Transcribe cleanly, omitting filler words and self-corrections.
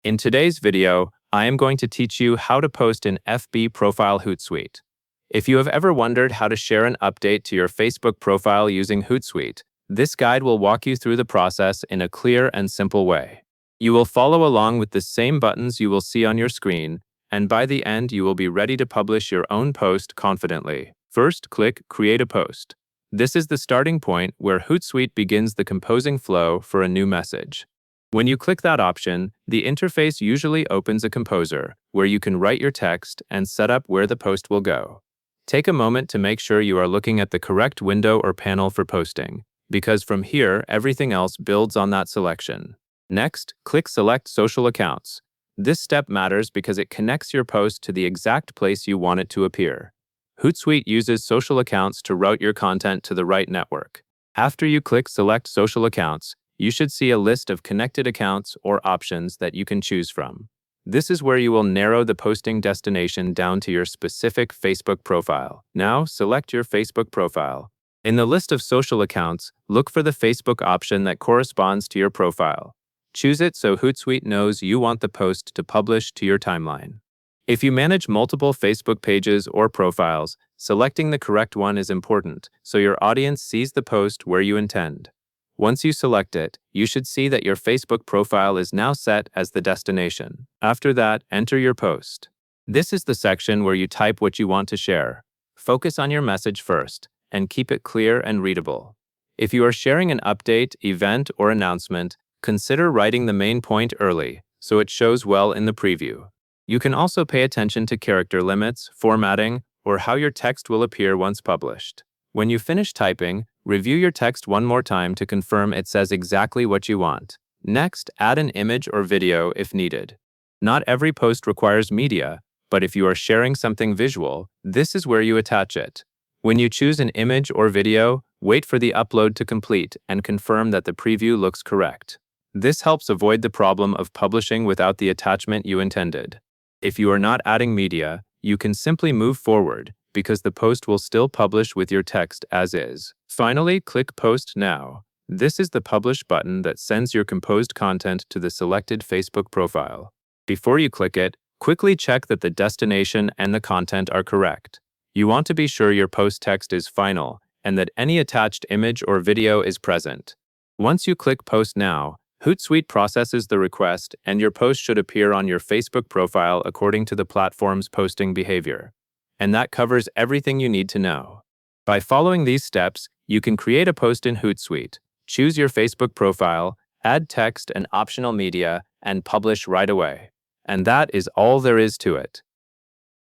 In today's video, I am going to teach you how to post an FB profile Hootsuite. If you have ever wondered how to share an update to your Facebook profile using Hootsuite, this guide will walk you through the process in a clear and simple way. You will follow along with the same buttons you will see on your screen, and by the end you will be ready to publish your own post confidently. First, click Create a Post. This is the starting point where Hootsuite begins the composing flow for a new message. When you click that option, the interface usually opens a composer, where you can write your text and set up where the post will go. Take a moment to make sure you are looking at the correct window or panel for posting, because from here, everything else builds on that selection. Next, click Select Social Accounts. This step matters because it connects your post to the exact place you want it to appear. Hootsuite uses social accounts to route your content to the right network. After you click Select Social Accounts, you should see a list of connected accounts or options that you can choose from. This is where you will narrow the posting destination down to your specific Facebook profile. Now, select your Facebook profile. In the list of social accounts, look for the Facebook option that corresponds to your profile. Choose it so Hootsuite knows you want the post to publish to your timeline. If you manage multiple Facebook pages or profiles, selecting the correct one is important so your audience sees the post where you intend. Once you select it, you should see that your Facebook profile is now set as the destination. After that, enter your post. This is the section where you type what you want to share. Focus on your message first, and keep it clear and readable. If you are sharing an update, event, or announcement, consider writing the main point early, so it shows well in the preview. You can also pay attention to character limits, formatting, or how your text will appear once published. When you finish typing, review your text one more time to confirm it says exactly what you want. Next, add an image or video if needed. Not every post requires media, but if you are sharing something visual, this is where you attach it. When you choose an image or video, wait for the upload to complete and confirm that the preview looks correct. This helps avoid the problem of publishing without the attachment you intended. If you are not adding media, you can simply move forward, because the post will still publish with your text as is. Finally, click Post Now. This is the Publish button that sends your composed content to the selected Facebook profile. Before you click it, quickly check that the destination and the content are correct. You want to be sure your post text is final and that any attached image or video is present. Once you click Post Now, Hootsuite processes the request and your post should appear on your Facebook profile according to the platform's posting behavior. And that covers everything you need to know. By following these steps, you can create a post in Hootsuite, choose your Facebook profile, add text and optional media, and publish right away. And that is all there is to it.